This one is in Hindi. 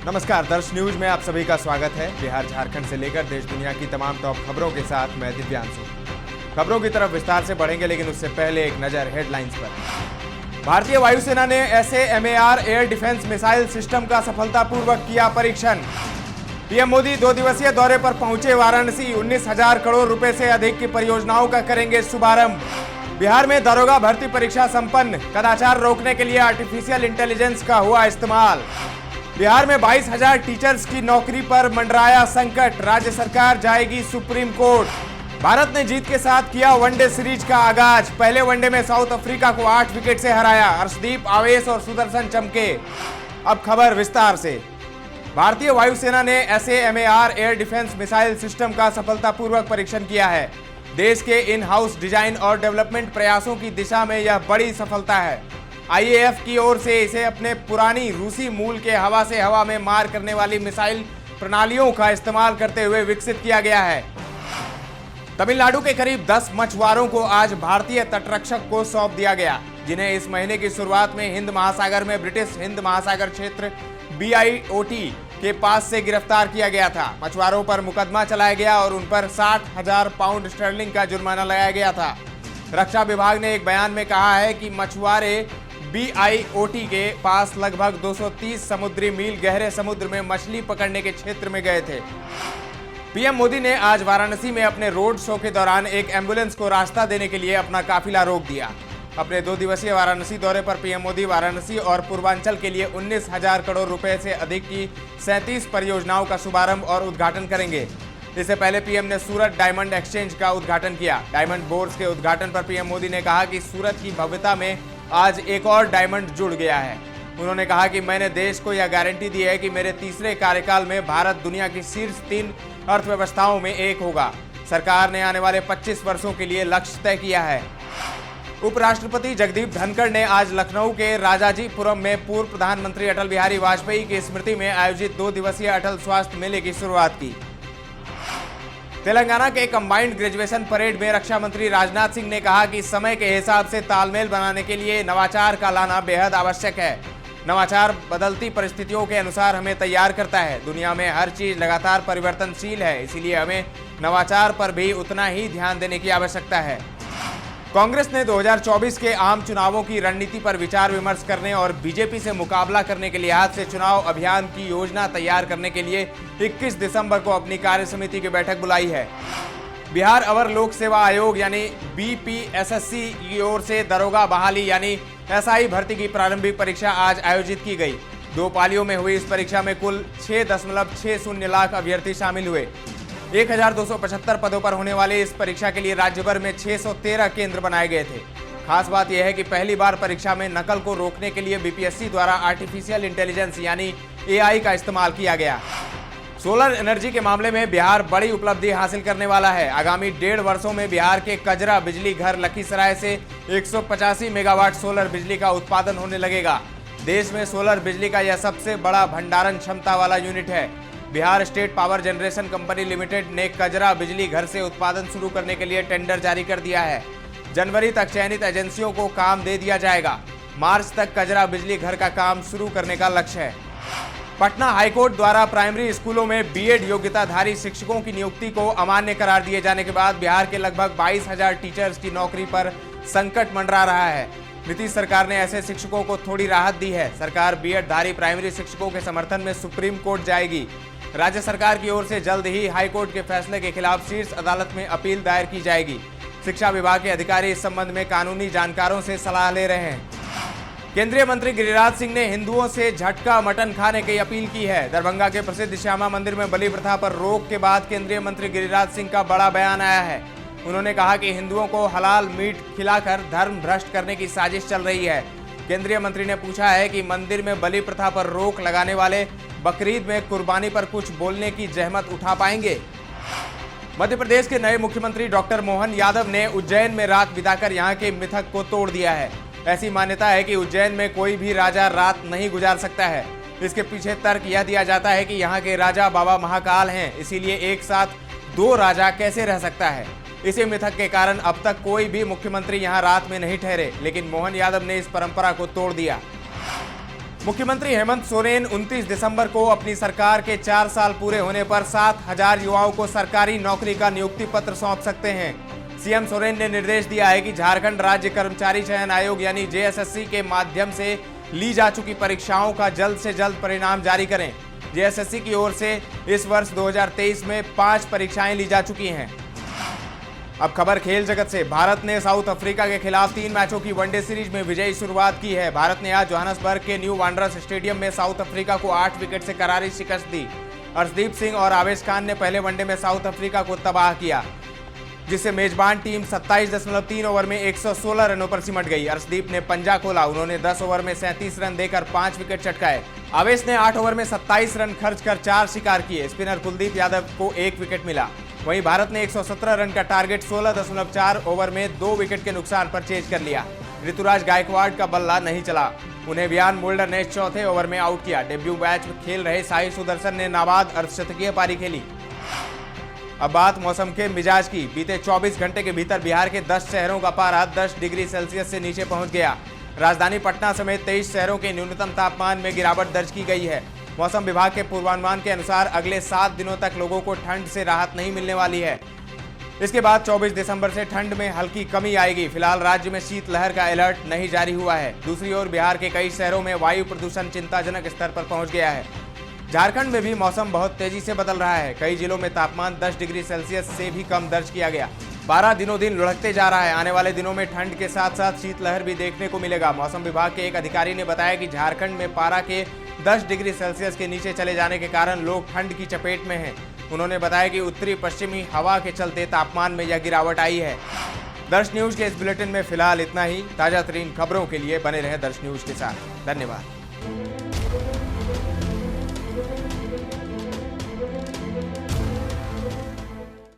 नमस्कार, दर्श न्यूज में आप सभी का स्वागत है। बिहार झारखंड से लेकर देश दुनिया की तमाम टॉप खबरों के साथ मैं दिव्यांशु। खबरों की तरफ विस्तार से बढ़ेंगे, लेकिन उससे पहले एक नजर हेडलाइंस पर। भारतीय वायुसेना ने SAMAR air defence missile system का सफलतापूर्वक किया परीक्षण। पीएम मोदी 2 दिवसीय दौरे पर पहुंचे वाराणसी। 19,000 करोड़ रुपए से अधिक की परियोजनाओं का करेंगे शुभारंभ। बिहार में दारोगा भर्ती परीक्षा संपन्न। कदाचार रोकने के लिए आर्टिफिशियल इंटेलिजेंस का हुआ इस्तेमाल। बिहार में 22,000 टीचर्स की नौकरी पर मंडराया संकट। राज्य सरकार जाएगी सुप्रीम कोर्ट। भारत ने जीत के साथ किया वनडे सीरीज का आगाज। पहले वनडे में साउथ अफ्रीका को 8 विकेट से हराया। अर्शदीप, आवेश और सुदर्शन चमके। अब खबर विस्तार से। भारतीय वायुसेना ने SAMAR air defence missile system का सफलतापूर्वक परीक्षण किया है। देश के इन हाउस डिजाइन और डेवलपमेंट प्रयासों की दिशा में यह बड़ी सफलता है। IAF की ओर से इसे अपने पुरानी रूसी मूल के हवा से हवा में मार करने वाली मिसाइल प्रणालियों का इस्तेमाल करते हुए विकसित किया गया है। तमिलनाडु के करीब 10 मछुआरों को आज भारतीय तटरक्षक को सौंप दिया गया, जिन्हें इस महीने की शुरुआत में हिंद महासागर में ब्रिटिश हिंद महासागर क्षेत्र BIOT के पास से गिरफ्तार किया गया था। मछुआरों पर मुकदमा चलाया गया और उन पर 60,000 पाउंड स्टर्लिंग का जुर्माना लगाया गया था। रक्षा विभाग ने एक बयान में कहा है कि मछुआरे BIOT के पास लगभग 230 समुद्री मील गहरे समुद्र में मछली पकड़ने के क्षेत्र में गए थे। पीएम मोदी ने आज वाराणसी में अपने रोड शो के दौरान एक एम्बुलेंस को रास्ता देने के लिए अपना काफिला रोक दिया। अपने 2 दिवसीय वाराणसी दौरे पर पीएम मोदी वाराणसी और पूर्वांचल के लिए 19,000 करोड़ रुपए से अधिक की 37 परियोजनाओं का शुभारंभ और उद्घाटन करेंगे। इससे पहले पीएम ने सूरत डायमंड एक्सचेंज का उद्घाटन किया। डायमंड बोर्ड्स के उद्घाटन पर पीएम मोदी ने कहा कि सूरत की भव्यता में आज एक और डायमंड जुड़ गया है। उन्होंने कहा कि मैंने देश को यह गारंटी दी है कि मेरे तीसरे कार्यकाल में भारत दुनिया की शीर्ष 3 अर्थव्यवस्थाओं में एक होगा। सरकार ने आने वाले 25 वर्षों के लिए लक्ष्य तय किया है। उपराष्ट्रपति जगदीप धनखड़ ने आज लखनऊ के राजाजीपुरम में पूर्व प्रधानमंत्री अटल बिहारी वाजपेयी की स्मृति में आयोजित 2 दिवसीय अटल स्वास्थ्य मेले की शुरुआत की। तेलंगाना के कंबाइंड ग्रेजुएशन परेड में रक्षा मंत्री राजनाथ सिंह ने कहा कि समय के हिसाब से तालमेल बनाने के लिए नवाचार का लाना बेहद आवश्यक है। नवाचार बदलती परिस्थितियों के अनुसार हमें तैयार करता है। दुनिया में हर चीज लगातार परिवर्तनशील है, इसीलिए हमें नवाचार पर भी उतना ही ध्यान देने की आवश्यकता है। कांग्रेस ने 2024 के आम चुनावों की रणनीति पर विचार विमर्श करने और बीजेपी से मुकाबला करने के लिहाज से चुनाव अभियान की योजना तैयार करने के लिए 21 दिसंबर को अपनी कार्य समिति की बैठक बुलाई है। बिहार अवर लोक सेवा आयोग यानी BPSSC की ओर से दरोगा बहाली यानी SI भर्ती की प्रारंभिक परीक्षा आज आयोजित की गई। 2 पालियों में हुई इस परीक्षा में कुल 6.60 लाख अभ्यर्थी शामिल हुए। 1,275 पदों पर होने वाली इस परीक्षा के लिए राज्य भर में 613 केंद्र बनाए गए थे। खास बात यह है कि पहली बार परीक्षा में नकल को रोकने के लिए BPSC द्वारा आर्टिफिशियल इंटेलिजेंस यानी AI का इस्तेमाल किया गया। सोलर एनर्जी के मामले में बिहार बड़ी उपलब्धि हासिल करने वाला है। आगामी 1.5 वर्षों में बिहार के कजरा बिजली घर लखीसराय से 185 मेगावाट सोलर बिजली का उत्पादन होने लगेगा। देश में सोलर बिजली का यह सबसे बड़ा भंडारण क्षमता वाला यूनिट है। Bihar state power generation company limited ने कजरा बिजली घर से उत्पादन शुरू करने के लिए टेंडर जारी कर दिया है। जनवरी तक चयनित एजेंसियों को काम दे दिया जाएगा। मार्च तक कजरा बिजली घर का काम शुरू करने का लक्ष्य है। पटना हाईकोर्ट द्वारा प्राइमरी स्कूलों में BEd योग्यताधारी शिक्षकों की नियुक्ति को अमान्य करार दिए जाने के बाद बिहार के लगभग 22,000 टीचर्स की नौकरी पर संकट मंडरा रहा है। नीतीश सरकार ने ऐसे शिक्षकों को थोड़ी राहत दी है। सरकार BEd धारी प्राइमरी शिक्षकों के समर्थन में सुप्रीम कोर्ट जाएगी। राज्य सरकार की ओर से जल्द ही हाईकोर्ट के फैसले के खिलाफ शीर्ष अदालत में अपील दायर की जाएगी। शिक्षा विभाग के अधिकारी इस संबंध में कानूनी जानकारों से सलाह ले रहे हैं। केंद्रीय मंत्री गिरिराज सिंह ने हिंदुओं से झटका मटन खाने की अपील की है। दरभंगा के प्रसिद्ध श्यामा मंदिर में बलि प्रथा पर रोक के बाद केंद्रीय मंत्री गिरिराज सिंह का बड़ा बयान आया है। उन्होंने कहा कि हिंदुओं को हलाल मीट खिलाकर धर्म भ्रष्ट करने की साजिश चल रही है। केंद्रीय मंत्री ने पूछा है कि मंदिर में बलि प्रथा पर रोक लगाने वाले बकरीद में कुर्बानी पर कुछ बोलने की जहमत उठा पाएंगे। मध्य प्रदेश के नए मुख्यमंत्री डॉक्टर मोहन यादव ने उज्जैन में रात बिताकर यहां के मिथक को तोड़ दिया है। ऐसी मान्यता है कि उज्जैन में कोई भी राजा रात नहीं गुजार सकता है। इसके पीछे तर्क यह दिया जाता है कि यहाँ के राजा बाबा महाकाल हैं, इसीलिए एक साथ 2 राजा कैसे रह सकता है। इसी मिथक के कारण अब तक कोई भी मुख्यमंत्री यहाँ रात में नहीं ठहरे, लेकिन मोहन यादव ने इस परंपरा को तोड़ दिया। मुख्यमंत्री हेमंत सोरेन 29 दिसंबर को अपनी सरकार के 4 साल पूरे होने पर 7,000 युवाओं को सरकारी नौकरी का नियुक्ति पत्र सौंप सकते हैं। सीएम सोरेन ने निर्देश दिया है कि झारखंड राज्य कर्मचारी चयन आयोग यानी जेएसएससी के माध्यम से ली जा चुकी परीक्षाओं का जल्द से जल्द परिणाम जारी करें। जेएसएससी की ओर से इस वर्ष 2023 में 5 परीक्षाएं ली जा चुकी हैं। अब खबर खेल जगत से। भारत ने साउथ अफ्रीका के खिलाफ 3 मैचों की वनडे सीरीज में विजयी शुरुआत की है। भारत ने आज जोहान्सबर्ग के न्यू वांडरर्स स्टेडियम में साउथ अफ्रीका को 8 विकेट से करारी शिकस्त दी। अर्शदीप सिंह और आवेश खान ने पहले वनडे में साउथ अफ्रीका को तबाह किया, जिससे मेजबान टीम 27.3 ओवर में 116 रनों पर सिमट गई। अर्शदीप ने पंजा खोला, उन्होंने 10 ओवर में 37 रन देकर 5 विकेट चटकाए। आवेश ने 8 ओवर में 27 रन खर्च कर 4 शिकार किए। स्पिनर कुलदीप यादव को 1 विकेट मिला। वहीं भारत ने 117 रन का टारगेट 16.4 ओवर में 2 विकेट के नुकसान पर चेज कर लिया। ऋतुराज गायकवाड़ का बल्ला नहीं चला, उन्हें बियान मोल्डर ने चौथे ओवर में आउट किया। डेब्यू मैच में खेल रहे साई सुदर्शन ने नाबाद अर्धशतकीय पारी खेली। अब बात मौसम के मिजाज की। बीते 24 घंटे के भीतर बिहार के 10 शहरों का पारा 10 डिग्री सेल्सियस से नीचे पहुंच गया। राजधानी पटना समेत 23 शहरों के न्यूनतम तापमान में गिरावट दर्ज की गई है। मौसम विभाग के पूर्वानुमान के अनुसार अगले 7 दिनों तक लोगों को ठंड से राहत नहीं मिलने वाली है। इसके बाद 24 दिसंबर से ठंड में हल्की कमी आएगी। फिलहाल राज्य में शीतलहर का अलर्ट नहीं जारी हुआ है। दूसरी ओर बिहार के कई शहरों में वायु प्रदूषण चिंताजनक स्तर पर पहुंच गया है। झारखंड में भी मौसम बहुत तेजी से बदल रहा है। कई जिलों में तापमान 10 डिग्री सेल्सियस से भी कम दर्ज किया गया। पारा दिनों दिन लुढ़कते जा रहा है। आने वाले दिनों में ठंड के साथ साथ शीतलहर भी देखने को मिलेगा। मौसम विभाग के एक अधिकारी ने बताया कि झारखंड में पारा के 10 डिग्री सेल्सियस के नीचे चले जाने के कारण लोग ठंड की चपेट में हैं। उन्होंने बताया कि उत्तरी पश्चिमी हवा के चलते तापमान में यह गिरावट आई है। दर्श न्यूज के इस बुलेटिन में फिलहाल इतना ही। ताजा तरीन खबरों के लिए बने रहे दर्श न्यूज के साथ। धन्यवाद।